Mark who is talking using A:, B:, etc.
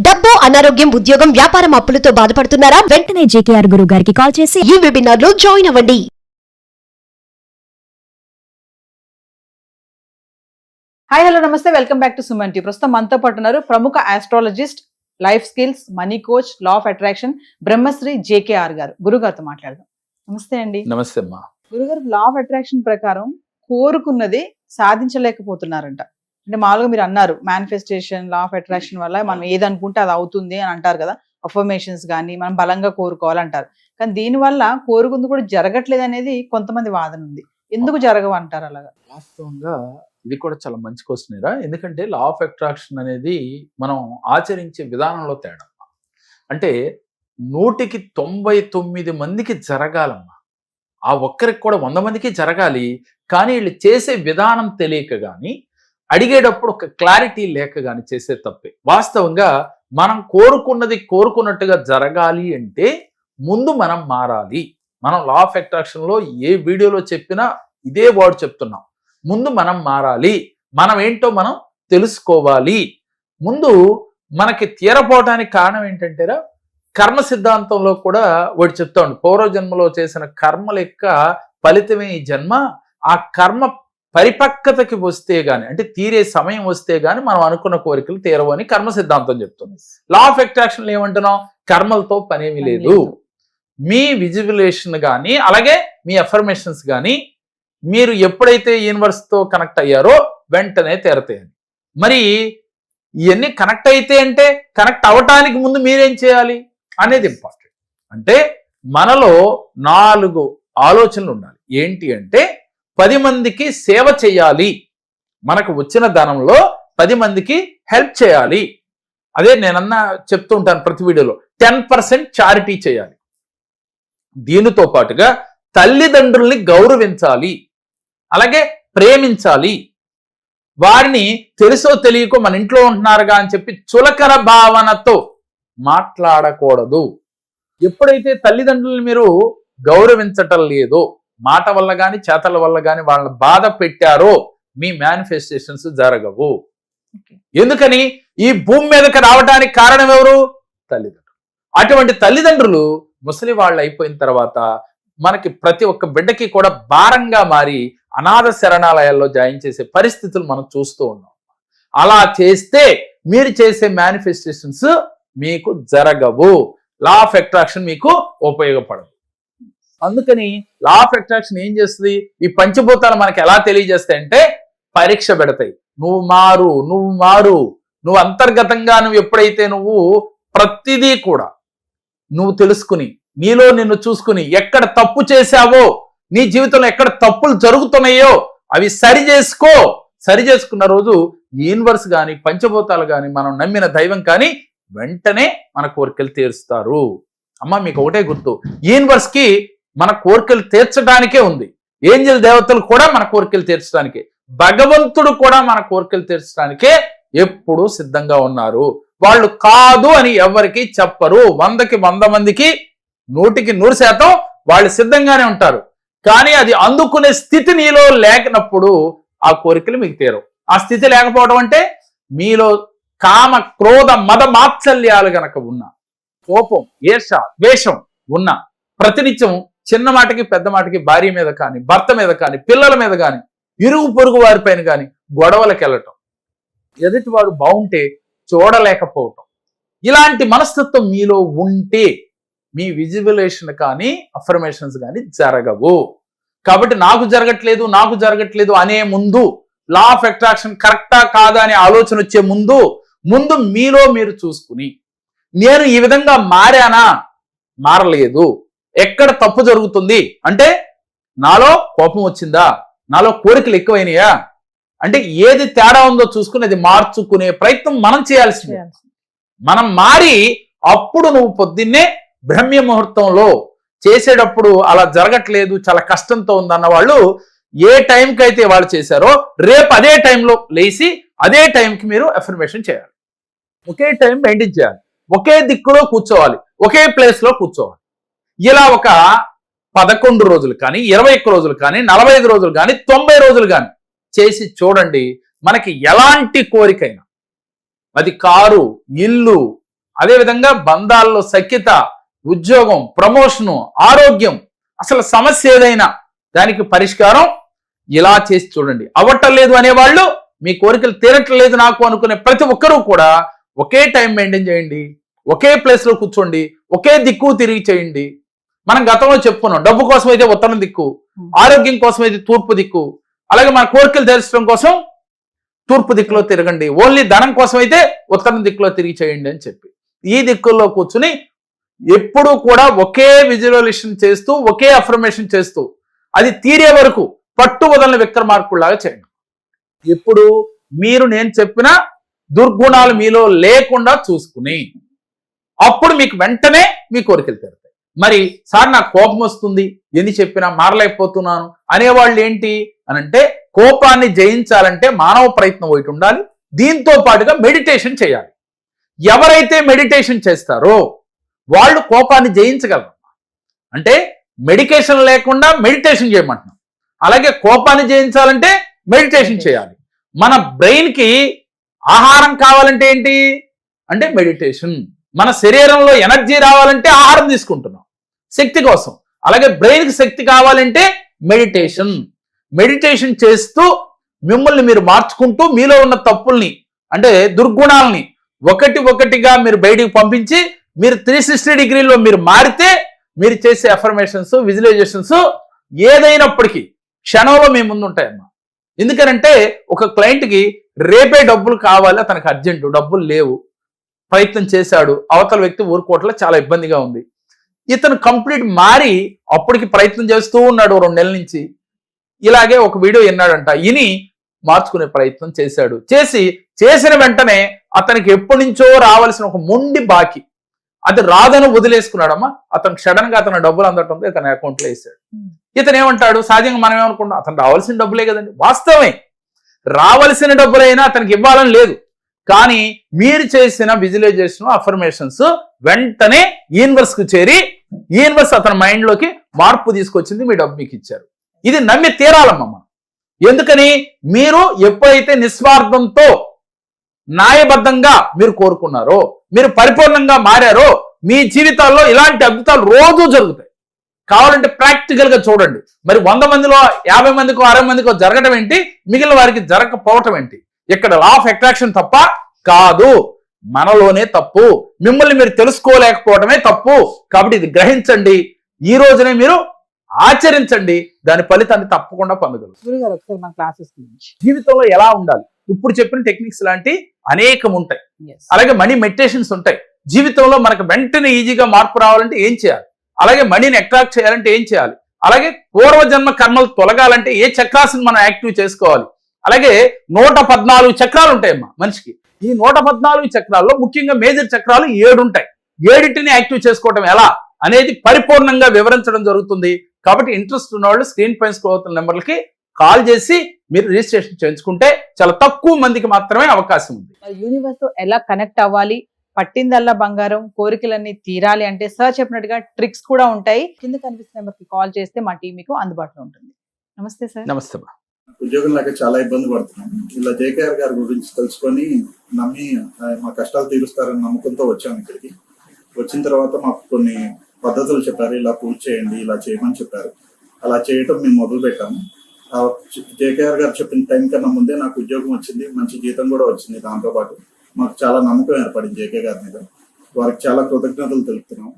A: డబ్బు, అనారోగ్యం, ఉద్యోగం, వ్యాపారం అప్పులతో బాధపడుతున్నారా?
B: వెంటనే జేకేఆర్ గురువు గారికి కాల్ చేసి
A: ఈ వెబినార్ లో జాయిన్ అవ్వండి.
C: Hi hello namaste, welcome back to Suman T. ప్రస్తుతం మనతో పాటు ఉన్నారు ప్రముఖ astrologist, life skills, money coach, law of attraction Brahmashri JKR garu. గురుగారితో మాట్లాడదాం. నమస్తే అండి.
D: నమస్తే అమ్మా.
C: గురుగారు, లా ఆఫ్ అట్రాక్షన్ ప్రకారం కోరుకున్నది సాధించలేకపోతున్నారంట. అంటే మామూలుగా మీరు అన్నారు మేనిఫెస్టేషన్, లా ఆఫ్ అట్రాక్షన్ వల్ల మనం ఏది అనుకుంటే అది అవుతుంది అని అంటారు కదా. అఫర్మేషన్స్ కానీ మనం బలంగా కోరుకోవాలంటారు. కానీ దీనివల్ల కోరుకుంది కూడా జరగట్లేదు అనేది కొంతమంది వాదన ఉంది. ఎందుకు జరగవు అంటారు అలాగా?
D: వాస్తవంగా ఇది కూడా చాలా మంచి క్వశ్చనేరా. ఎందుకంటే లా ఆఫ్ అట్రాక్షన్ అనేది మనం ఆచరించే విధానంలో తేడా. అంటే 199 మందికి జరగాలమ్మా. ఆ ఒక్కరికి కూడా 100 మందికి జరగాలి. కానీ వీళ్ళు చేసే విధానం తెలియక కానీ, అడిగేటప్పుడు ఒక క్లారిటీ లేక కానీ చేసే తప్పే. వాస్తవంగా మనం కోరుకున్నది కోరుకున్నట్టుగా జరగాలి అంటే ముందు మనం మారాలి. మనం లా ఆఫ్ అట్రాక్షన్లో ఏ వీడియోలో చెప్పినా ఇదే వర్డ్ చెప్తున్నాం. ముందు మనం మారాలి. మనం ఏంటో మనం తెలుసుకోవాలి. ముందు మనకి తీరపోవటానికి కారణం ఏంటంటేరా, కర్మ సిద్ధాంతంలో కూడా వాడు చెప్తా ఉండు, పూర్వజన్మలో చేసిన కర్మల యొక్క ఫలితమే ఈ జన్మ. ఆ కర్మ పరిపక్వతకి వస్తే గాని, అంటే తీరే సమయం వస్తే గాని మనం అనుకున్న కోరికలు తీరవు అని కర్మ సిద్ధాంతం చెప్తుంది. లా ఆఫ్ అట్రాక్షన్ ఏమంటున్నాం? కర్మలతో పనేమి లేదు. మీ విజువలేషన్ కానీ, అలాగే మీ అఫర్మేషన్స్ కానీ, మీరు ఎప్పుడైతే యూనివర్స్ తో కనెక్ట్ అయ్యారో వెంటనే తీరతాయని. మరి ఇవన్నీ కనెక్ట్ అయితే అంటే కనెక్ట్ అవ్వటానికి ముందు మీరేం చేయాలి అనేది ఇంపార్టెంట్. అంటే మనలో 4 ఆలోచనలు ఉండాలి. ఏంటి అంటే 10 మందికి సేవ చేయాలి. మనకు వచ్చిన ధనంలో 10 మందికి హెల్ప్ చేయాలి. అదే నేనన్నా చెప్తూ ఉంటాను ప్రతి వీడియోలో, 10% చారిటీ చేయాలి. దీనితో పాటుగా తల్లిదండ్రుల్ని గౌరవించాలి, అలాగే ప్రేమించాలి. వారిని తెలుసో తెలియకో మన ఇంట్లో ఉంటున్నారుగా అని చెప్పి చులకన భావనతో మాట్లాడకూడదు. ఎప్పుడైతే తల్లిదండ్రుల్ని మీరు గౌరవించటం లేదో, మాట వల్ల కానీ చేతల వల్ల కానీ వాళ్ళని బాధ పెట్టారో, మీ మేనిఫెస్టేషన్స్ జరగవు. ఎందుకని? ఈ భూమి మీదకి రావడానికి కారణం ఎవరు? తల్లిదండ్రులు. అటువంటి తల్లిదండ్రులు ముసలి వాళ్ళు అయిపోయిన తర్వాత మనకి ప్రతి ఒక్క బిడ్డకి కూడా భారంగా మారి అనాథ శరణాలయాల్లో జాయిన్ చేసే పరిస్థితులు మనం చూస్తూ ఉన్నాం. అలా చేస్తే మీరు చేసే మేనిఫెస్టేషన్స్ మీకు జరగవు. లా ఆఫ్ అట్రాక్షన్ మీకు ఉపయోగపడదు. అందుకని లా ఆఫ్ అట్రాక్షన్ ఏం చేస్తుంది? ఈ పంచభూతాలు మనకి ఎలా తెలియజేస్తాయంటే పరీక్ష పెడతాయి. నువ్వు మారు, నువ్వు మారు, నువ్వు అంతర్గతంగా నువ్వు ఎప్పుడైతే నువ్వు ప్రతిదీ కూడా నువ్వు తెలుసుకుని, నీలో నిన్ను చూసుకుని, ఎక్కడ తప్పు చేశావో, నీ జీవితంలో ఎక్కడ తప్పులు జరుగుతున్నాయో అవి సరి చేసుకున్న రోజు యూనివర్స్ కానీ, పంచభూతాలు కానీ, మనం నమ్మిన దైవం కానీ వెంటనే మన కోరికలు తీరుస్తారు. అమ్మ, మీకు ఒకటే గుర్తు, యూనివర్స్ కి మన కోరికలు తీర్చడానికే ఉంది. ఏంజెల్ దేవతలు కూడా మన కోరికలు తీర్చడానికే, భగవంతుడు కూడా మన కోరికలు తీర్చడానికే ఎప్పుడూ సిద్ధంగా ఉన్నారు. వాళ్ళు కాదు అని ఎవరికి చెప్పరు. 100కి 100 మందికి 100కి 100% వాళ్ళు సిద్ధంగానే ఉంటారు. కానీ అది అందుకునే స్థితి నీలో లేనప్పుడు ఆ కోరికలు మీకు తీరవు. ఆ స్థితి లేకపోవడం అంటే మీలో కామ, క్రోధ, మద, మాత్సల్యాలు గనక ఉన్న, కోపం, ఈర్ష, ద్వేషం ఉన్న, ప్రతినిత్యం చిన్న మాటకి పెద్ద మాటకి భార్య మీద కానీ, భర్త మీద కానీ, పిల్లల మీద కానీ, ఇరుగు పొరుగు వారిపైన కానీ గొడవలకు వెళ్ళటం, ఎదుటివాడు బాగుంటే చూడలేకపోవటం, ఇలాంటి మనస్తత్వం మీలో ఉంటే మీ విజువలేషన్ కానీ అఫర్మేషన్స్ కానీ జరగవు. కాబట్టి నాకు జరగట్లేదు అనే ముందు, లా ఆఫ్ అట్రాక్షన్ కరెక్టా కాదా అనే ఆలోచన వచ్చే ముందు మీలో మీరు చూసుకుని, నేను ఈ విధంగా మారానా, మారలేదు, ఎక్కడ తప్పు జరుగుతుంది అంటే, నాలో కోపం వచ్చిందా, నాలో కోరికలు ఎక్కువైనాయా అంటే, ఏది తేడా ఉందో చూసుకుని అది మార్చుకునే ప్రయత్నం మనం చేయాల్సిందే. మనం మారి అప్పుడు నువ్వు పొద్దున్నే బ్రహ్మ ముహూర్తంలో చేసేటప్పుడు అలా జరగట్లేదు, చాలా కష్టంతో ఉందన్న వాళ్ళు ఏ టైంకి అయితే వాళ్ళు చేశారో రేపు అదే టైంలో లేచి అదే టైంకి మీరు అఫర్మేషన్ చేయాలి. ఒకే టైం మెయింటైన్ చేయాలి, ఒకే దిక్కులో కూర్చోవాలి, ఒకే ప్లేస్లో కూర్చోవాలి. ఇలా ఒక 11 రోజులు కానీ, 21 రోజులు కానీ, 45 రోజులు కానీ, 90 రోజులు కానీ చేసి చూడండి. మనకి ఎలాంటి కోరికైనా, అది కారు, ఇల్లు, అదేవిధంగా బంధాల్లో సఖ్యత, ఉద్యోగం, ప్రమోషను, ఆరోగ్యం, అసలు సమస్య ఏదైనా దానికి పరిష్కారం ఇలా చేసి చూడండి. అవ్వటం లేదు అనేవాళ్ళు, మీ కోరికలు తీరట్లేదు నాకు అనుకునే ప్రతి ఒక్కరూ కూడా ఒకే టైం మెయింటైన్ చేయండి, ఒకే ప్లేస్ లో కూర్చోండి, ఒకే దిక్కు తిరిగి చేయండి. మనం గతంలో చెప్పుకున్నాం, డబ్బు కోసం అయితే ఉత్తరం దిక్కు, ఆరోగ్యం కోసం అయితే తూర్పు దిక్కు, అలాగే మన కోరికలు తీర్చడం కోసం తూర్పు దిక్కులో తిరగండి, ఓన్లీ ధనం కోసం అయితే ఉత్తరం దిక్కులో తిరిగి చేయండి అని చెప్పి ఈ దిక్కుల్లో కూర్చుని ఎప్పుడూ కూడా ఒకే విజువలైజేషన్ చేస్తూ, ఒకే అఫర్మేషన్ చేస్తూ అది తీరే వరకు పట్టు వదలని విక్రమార్కుల్లాగా చేయండి. ఎప్పుడు మీరు నేను చెప్పిన దుర్గుణాలు మీలో లేకుండా చూసుకుని అప్పుడు మీకు వెంటనే మీ కోరికలు తీరుతాయి. మరి సార్ నాకు కోపం వస్తుంది, ఎన్ని చెప్పినా మారలేకపోతున్నాను అనేవాళ్ళు ఏంటి అనంటే, కోపాన్ని జయించాలంటే మానవ ప్రయత్నం ఒకటి ఉండాలి, దీంతో పాటుగా మెడిటేషన్ చేయాలి. ఎవరైతే మెడిటేషన్ చేస్తారో వాళ్ళు కోపాన్ని జయించగలరు. అంటే మెడికేషన్ లేకుండా మెడిటేషన్ చేయమంటున్నాం. అలాగే కోపాన్ని జయించాలంటే మెడిటేషన్ చేయాలి. మన బ్రెయిన్ కి ఆహారం కావాలంటే ఏంటి అంటే మెడిటేషన్. మన శరీరంలో ఎనర్జీ రావాలంటే ఆహారం తీసుకుంటున్నాం శక్తి కోసం. అలాగే బ్రెయిన్ కి శక్తి కావాలంటే మెడిటేషన్. మెడిటేషన్ చేస్తూ మిమ్మల్ని మీరు మార్చుకుంటూ మీలో ఉన్న తప్పుల్ని అంటే దుర్గుణాలని ఒకటిగా మీరు బయటికి పంపించి మీరు 360 డిగ్రీలో మీరు మారితే మీరు చేసే అఫర్మేషన్స్, విజువలైజేషన్స్ ఏదైనప్పటికీ క్షణంలో మీ ముందు ఉంటాయమ్మా. ఎందుకనంటే ఒక క్లయింట్కి రేపే డబ్బులు కావాలి, అతనికి అర్జెంటు, డబ్బులు లేవు, ప్రయత్నం చేశాడు, అవతల వ్యక్తి ఊరుకోవట్ల చాలా ఇబ్బందిగా ఉంది. ఇతను కంప్లీట్ మారి అప్పటికి ప్రయత్నం చేస్తూ ఉన్నాడు 2 నెలల నుంచి. ఇలాగే ఒక వీడియో విన్నాడంట, విని మార్చుకునే ప్రయత్నం చేశాడు. చేసిన వెంటనే అతనికి ఎప్పటి నుంచో రావాల్సిన ఒక మొండి బాకీ అది రాదని వదిలేసుకున్నాడమ్మా. అతను సడన్ గా అతను డబ్బులు అందటంతో ఇతని అకౌంట్లో వేసాడు. ఇతను ఏమంటాడు, సహజంగా మనం ఏమనుకుంటాం, అతను రావాల్సిన డబ్బులే కదండి. వాస్తవమే, రావాల్సిన డబ్బులైనా అతనికి ఇవ్వాలని లేదు. కానీ మీరు చేసిన విజువలైజేషన్, అఫర్మేషన్స్ వెంటనే యూనివర్స్ కు చేరి యూనివర్స్ అతని మైండ్ లోకి మార్పు తీసుకొచ్చింది, మీ డబ్బు మీకు ఇచ్చారు. ఇది నమ్మి తీరాలమ్మా మనం. ఎందుకని, మీరు ఎప్పుడైతే నిస్వార్థంతో న్యాయబద్ధంగా మీరు కోరుకున్నారో, మీరు పరిపూర్ణంగా మారారో, మీ జీవితాల్లో ఇలాంటి అద్భుతాలు రోజు జరుగుతాయి. కావాలంటే ప్రాక్టికల్ గా చూడండి. మరి 100 మందిలో 50 మందికో 60 మందికో జరగడం ఏంటి, మిగిలిన వారికి జరగకపోవటం ఏంటి? ఇక్కడ లా ఆఫ్ అట్రాక్షన్ తప్ప కాదు, మనలోనే తప్పు. మిమ్మల్ని మీరు తెలుసుకోలేకపోవడమే తప్పు. కాబట్టి ఇది గ్రహించండి, ఈ రోజునే మీరు ఆచరించండి, దాని ఫలితాన్ని తప్పకుండా పొందగలరు.
C: గురుగారు ఒకసారి మన క్లాసెస్ గురించి,
D: జీవితంలో ఎలా ఉండాలి, ఇప్పుడు చెప్పిన టెక్నిక్స్ లాంటి అనేకం ఉంటాయి. అలాగే మనీ మెడిటేషన్స్ ఉంటాయి. జీవితంలో మనకు వెంటనే ఈజీగా మార్పు రావాలంటే ఏం చేయాలి, అలాగే మనీని అట్రాక్ట్ చేయాలంటే ఏం చేయాలి, అలాగే పూర్వజన్మ కర్మలు తొలగాలంటే ఏ చక్రాలను మనం యాక్టివ్ చేసుకోవాలి. అలాగే 114 చక్రాలు ఉంటాయమ్మా మనిషికి. ఈ 114 చక్రాల్లో ముఖ్యంగా మేజర్ చక్రాలు 7 ఉంటాయి. 7టిని యాక్టివ్ చేసుకోవటం ఎలా అనేది పరిపూర్ణంగా వివరించడం జరుగుతుంది. కాబట్టి ఇంట్రెస్ట్ ఉన్న వాళ్ళు స్క్రీన్ పైన స్క్రోల్ అవుతున్న నెంబర్లకి కాల్ చేసి మీరు రిజిస్ట్రేషన్ చేయించుకుంటే చాలా తక్కువ మందికి మాత్రమే అవకాశం ఉంది.
C: యూనివర్స్ తో ఎలా కనెక్ట్ అవ్వాలి, పట్టిందల్లా బంగారం, కోరికలన్నీ తీరాలి అంటే సార్ చెప్పినట్టుగా ట్రిక్స్ కూడా ఉంటాయి. కింద కనిపిస్తున్న నెంబర్కి కాల్ చేస్తే మా టీం మీకు అందుబాటులో ఉంటుంది. నమస్తే సార్.
D: నమస్తే.
E: ఉద్యోగం లేక చాలా ఇబ్బంది పడుతున్నాం. ఇలా జేకేఆర్ గారి గురించి తెలుసుకొని నమ్మి మా కష్టాలు తీరుస్తారని నమ్మకంతో వచ్చాము ఇక్కడికి. వచ్చిన తర్వాత మాకు కొన్ని పద్ధతులు చెప్పారు, ఇలా పూజ చేయండి, ఇలా చేయమని చెప్పారు. అలా చేయటం మేము మొదలు పెట్టాము. జేకేఆర్ గారు చెప్పిన టైం కన్నా ముందే నాకు ఉద్యోగం వచ్చింది, మంచి జీతం కూడా వచ్చింది. దాంతోపాటు మాకు చాలా నమ్మకం ఏర్పడింది జేకే గారి మీద. వారికి చాలా కృతజ్ఞతలు తెలుపుతున్నాం.